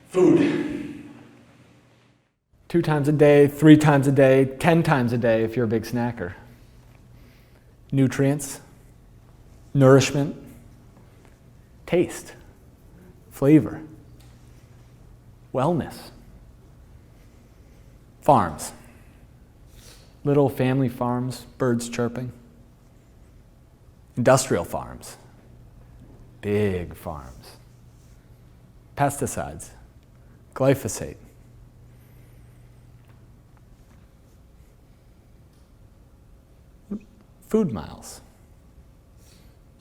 Food. 2 times a day, 3 times a day, 10 times a day if you're a big snacker. Nutrients, nourishment, taste, flavor, wellness. Farms. Little family farms, birds chirping. Industrial farms. Big farms. Pesticides. Glyphosate. Food miles.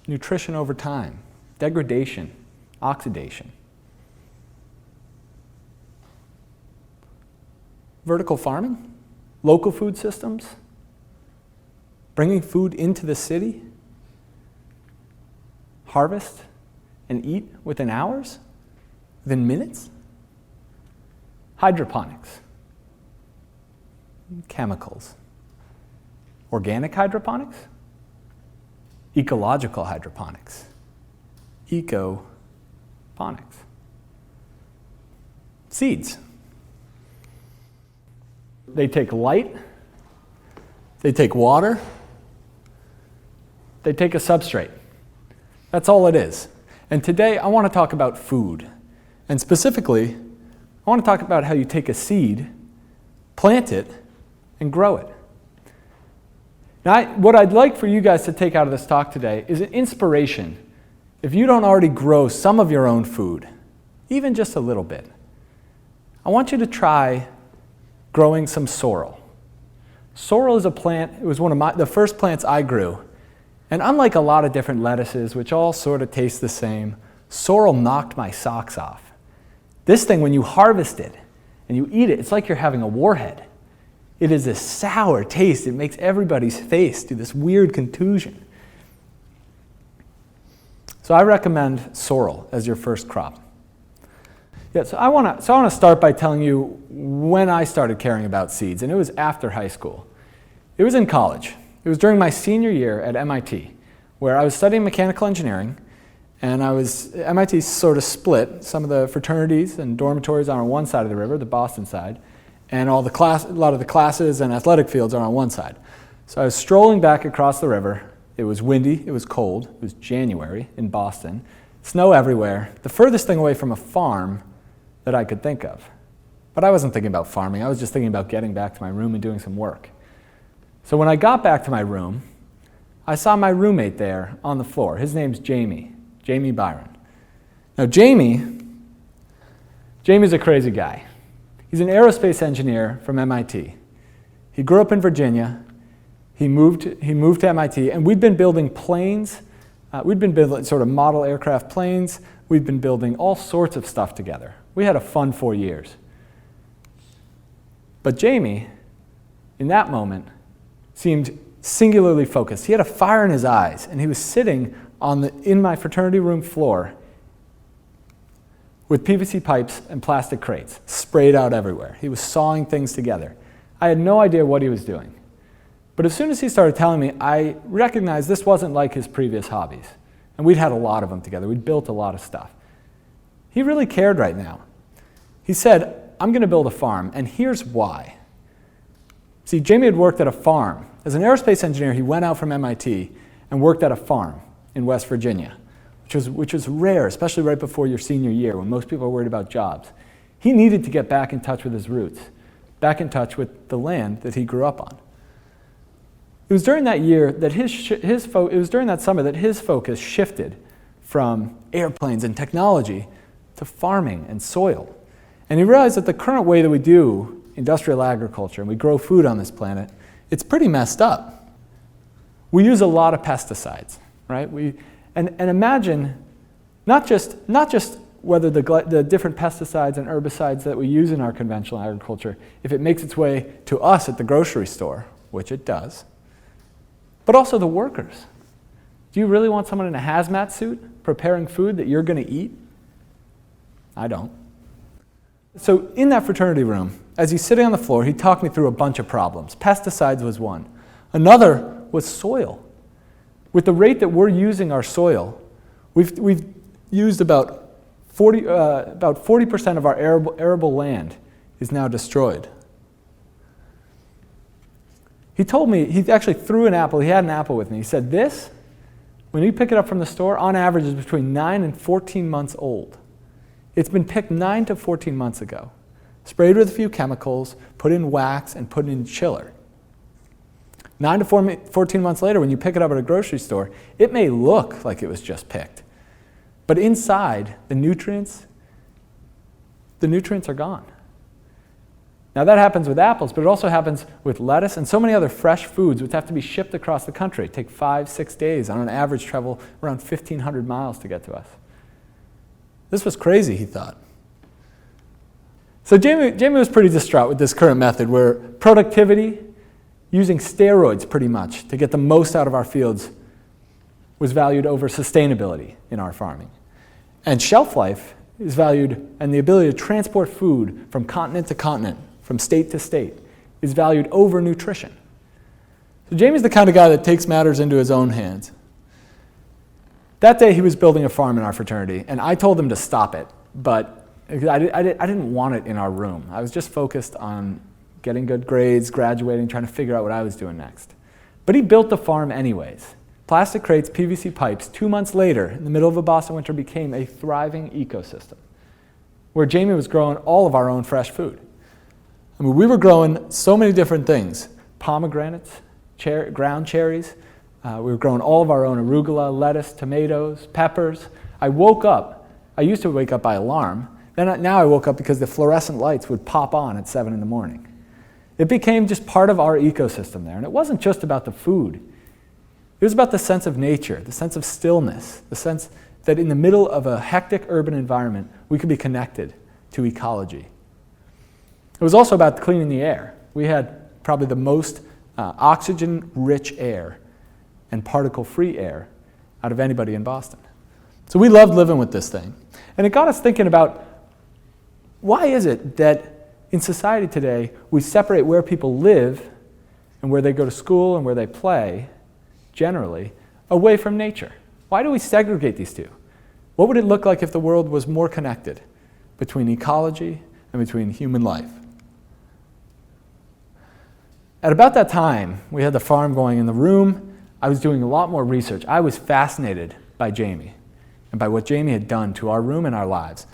Nutrition over time. Degradation. Oxidation. Vertical farming. Local food systems. Bringing food into the city. Harvest and eat within hours. Within minutes. Hydroponics. Chemicals. Organic hydroponics. Ecological hydroponics. Ecoponics. Seeds. They take light. They take water. They take a substrate. That's all it is. And today I want to talk about food. And specifically, I want to talk about how you take a seed, plant it, and grow it. Now, what I'd like for you guys to take out of this talk today is an inspiration. If you don't already grow some of your own food, even just a little bit, I want you to try growing some sorrel. Sorrel is a plant, it was one of the first plants I grew. And unlike a lot of different lettuces, which all sort of taste the same, sorrel knocked my socks off. This thing, when you harvest it and you eat it, it's like you're having a warhead. It is a sour taste. It makes everybody's face do this weird contusion. So I recommend sorrel as your first crop. Yeah, so I want to start by telling you when I started caring about seeds, and it was after high school. It was in college. It was during my senior year at MIT, where I was studying mechanical engineering, and MIT sort of split. Some of the fraternities and dormitories are on one side of the river, the Boston side, and a lot of the classes and athletic fields are on one side. So I was strolling back across the river. It was windy, it was cold, it was January in Boston, snow everywhere, the furthest thing away from a farm that I could think of. But I wasn't thinking about farming, I was just thinking about getting back to my room and doing some work. So when I got back to my room, I saw my roommate there on the floor. His name's Jamie Byron. Now Jamie's a crazy guy. He's an aerospace engineer from MIT. He grew up in Virginia. He moved to MIT, and we'd been building planes. We'd been building sort of model aircraft planes. We'd been building all sorts of stuff together. We had a fun 4 years. But Jamie, in that moment, seemed singularly focused. He had a fire in his eyes, and he was sitting in my fraternity room floor with PVC pipes and plastic crates sprayed out everywhere. He was sawing things together. I had no idea what he was doing. But as soon as he started telling me, I recognized this wasn't like his previous hobbies. And we'd had a lot of them together. We'd built a lot of stuff. He really cared right now. He said, I'm going to build a farm, and here's why. See, Jamie had worked at a farm. As an aerospace engineer, he went out from MIT and worked at a farm in West Virginia, which was rare, especially right before your senior year when most people are worried about jobs. He needed to get back in touch with his roots, back in touch with the land that he grew up on. It was during that year that it was during that summer that his focus shifted from airplanes and technology to farming and soil. And he realized that the current way that we do industrial agriculture and we grow food on this planet, it's pretty messed up. We use a lot of pesticides, right? And imagine not just whether the different pesticides and herbicides that we use in our conventional agriculture, if it makes its way to us at the grocery store, which it does, but also the workers. Do you really want someone in a hazmat suit preparing food that you're going to eat? I don't. So in that fraternity room, as he's sitting on the floor, he talked me through a bunch of problems. Pesticides was one. Another was soil. With the rate that we're using our soil, we've used about about 40% of our arable land is now destroyed. He told me, he actually threw an apple, he had an apple with me. He said, this, when you pick it up from the store, on average is between 9 and 14 months old. It's been picked 9 to 14 months ago, sprayed with a few chemicals, put in wax, and put in chiller. 9 to 14 months later, when you pick it up at a grocery store, it may look like it was just picked. But inside, the nutrients are gone. Now that happens with apples, but it also happens with lettuce and so many other fresh foods which have to be shipped across the country. It takes 5-6 days, on an average travel around 1,500 miles to get to us. This was crazy, he thought. So Jamie was pretty distraught with this current method where productivity, using steroids pretty much to get the most out of our fields, was valued over sustainability in our farming. And shelf life is valued, and the ability to transport food from continent to continent, from state to state, is valued over nutrition. So Jamie's the kind of guy that takes matters into his own hands. That day he was building a farm in our fraternity, and I told him to stop it, but I didn't want it in our room. I was just focused on getting good grades, graduating, trying to figure out what I was doing next. But he built the farm anyways. Plastic crates, PVC pipes, 2 months later, in the middle of a Boston winter, became a thriving ecosystem where Jamie was growing all of our own fresh food. I mean, we were growing so many different things: pomegranates, ground cherries. We were growing all of our own arugula, lettuce, tomatoes, peppers. I used to wake up by alarm. Now I woke up because the fluorescent lights would pop on at 7 in the morning. It became just part of our ecosystem there. And it wasn't just about the food. It was about the sense of nature, the sense of stillness, the sense that in the middle of a hectic urban environment, we could be connected to ecology. It was also about cleaning the air. We had probably the most oxygen-rich air and particle-free air out of anybody in Boston. So we loved living with this thing. And it got us thinking about, why is it that in society today we separate where people live and where they go to school and where they play, generally, away from nature? Why do we segregate these two? What would it look like if the world was more connected between ecology and between human life? At about that time, we had the farm going in the room. I was doing a lot more research. I was fascinated by Jamie and by what Jamie had done to our room and our lives.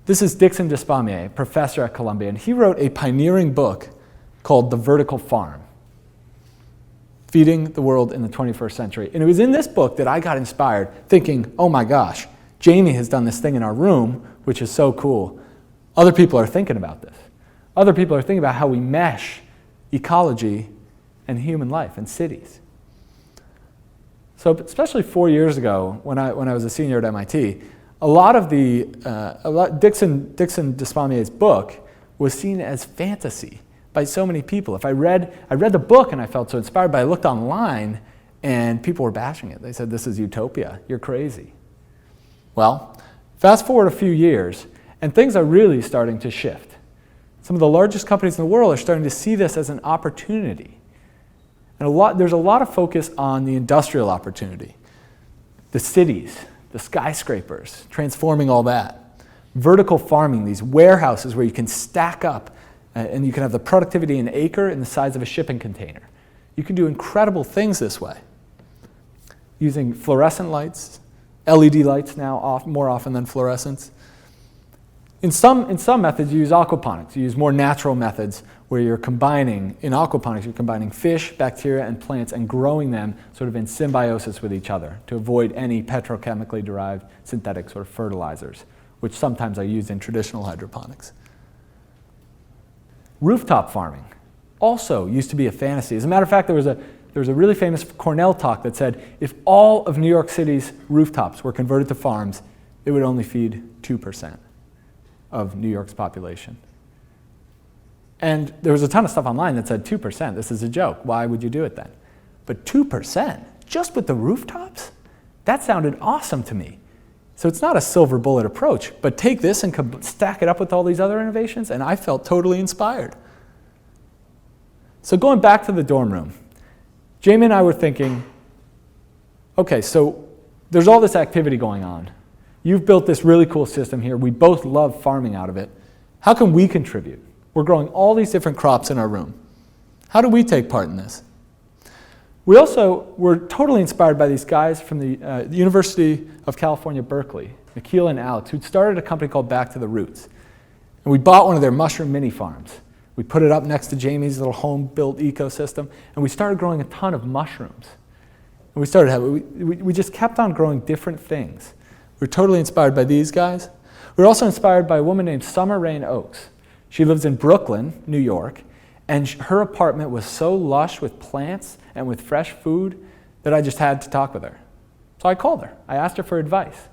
This is Dixon Despommier, professor at Columbia, and he wrote a pioneering book called The Vertical Farm: Feeding the World in the 21st Century. And it was in this book that I got inspired, thinking, oh my gosh, Jamie has done this thing in our room, which is so cool. Other people are thinking about this. Other people are thinking about how we mesh ecology and human life and cities. So especially 4 years ago, when I was a senior at MIT, a lot of Dixon Despommiers' book was seen as fantasy by so many people. If I read the book and I felt so inspired, but I looked online and people were bashing it. They said, this is utopia, you're crazy. Well, fast forward a few years, and things are really starting to shift. Some of the largest companies in the world are starting to see this as an opportunity. And there's a lot of focus on the industrial opportunity, the cities, the skyscrapers, transforming all that. Vertical farming, these warehouses where you can stack up and you can have the productivity in an acre in the size of a shipping container. You can do incredible things this way. Using fluorescent lights, LED lights now more often than fluorescents. In some methods, you use aquaponics. You use more natural methods where in aquaponics, you're combining fish, bacteria, and plants and growing them sort of in symbiosis with each other to avoid any petrochemically derived synthetic sort of fertilizers, which sometimes are used in traditional hydroponics. Rooftop farming also used to be a fantasy. As a matter of fact, there was a really famous Cornell talk that said if all of New York City's rooftops were converted to farms, it would only feed 2% of New York's population. And there was a ton of stuff online that said 2%, this is a joke, why would you do it then? But 2%, just with the rooftops? That sounded awesome to me. So it's not a silver bullet approach, but take this and stack it up with all these other innovations, and I felt totally inspired. So going back to the dorm room, Jamie and I were thinking, okay, so there's all this activity going on. You've built this really cool system here. We both love farming out of it. How can we contribute? We're growing all these different crops in our room. How do we take part in this? We also were totally inspired by these guys from the University of California, Berkeley, Nikhil and Alex, who'd started a company called Back to the Roots. And we bought one of their mushroom mini farms. We put it up next to Jamie's little home-built ecosystem, and we started growing a ton of mushrooms. And we just kept on growing different things. We were totally inspired by these guys. We were also inspired by a woman named Summer Rayne Oaks. She lives in Brooklyn, New York, and her apartment was so lush with plants and with fresh food that I just had to talk with her. So I called her. I asked her for advice.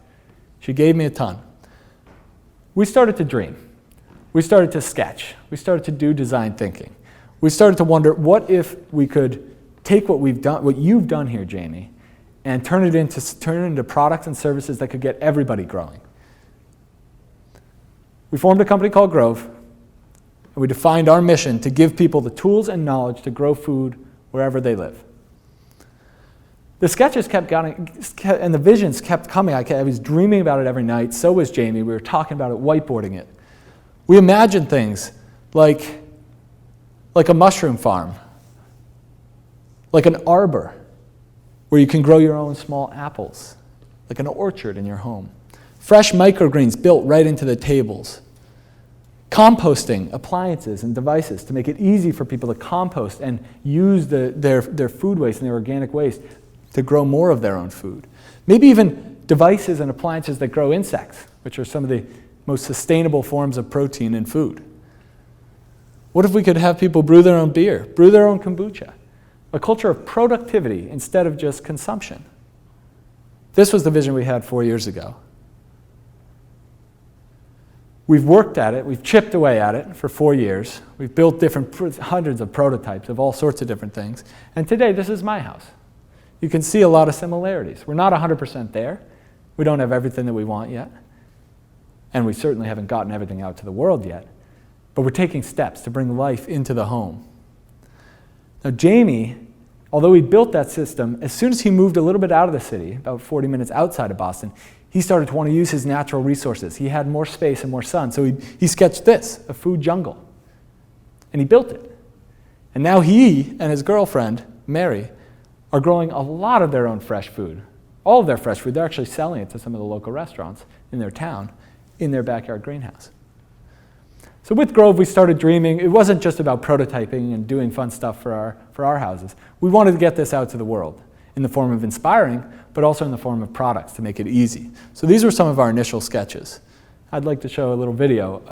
She gave me a ton. We started to dream. We started to sketch. We started to do design thinking. We started to wonder, what if we could take what we've done, what you've done here, Jamie, and turn it into products and services that could get everybody growing. We formed a company called Grove, and we defined our mission to give people the tools and knowledge to grow food wherever they live. The sketches kept going, and the visions kept coming. I was dreaming about it every night. So was Jamie. We were talking about it, whiteboarding it. We imagined things like a mushroom farm, like an arbor where you can grow your own small apples, like an orchard in your home. Fresh microgreens built right into the tables. Composting appliances and devices to make it easy for people to compost and use their food waste and their organic waste to grow more of their own food. Maybe even devices and appliances that grow insects, which are some of the most sustainable forms of protein in food. What if we could have people brew their own beer, brew their own kombucha? A culture of productivity instead of just consumption. This was the vision we had 4 years ago. We've worked at it, we've chipped away at it for 4 years. We've built hundreds of prototypes of all sorts of different things. And today, this is my house. You can see a lot of similarities. We're not 100% there. We don't have everything that we want yet. And we certainly haven't gotten everything out to the world yet. But we're taking steps to bring life into the home. Now, Jamie, although he built that system, as soon as he moved a little bit out of the city, about 40 minutes outside of Boston, he started to want to use his natural resources. He had more space and more sun, so he sketched this, a food jungle. And he built it. And now he and his girlfriend, Mary, are growing a lot of their own fresh food. All of their fresh food. They're actually selling it to some of the local restaurants in their town, in their backyard greenhouse. So with Grove, we started dreaming. It wasn't just about prototyping and doing fun stuff for our houses. We wanted to get this out to the world in the form of inspiring, but also in the form of products to make it easy. So these were some of our initial sketches. I'd like to show a little video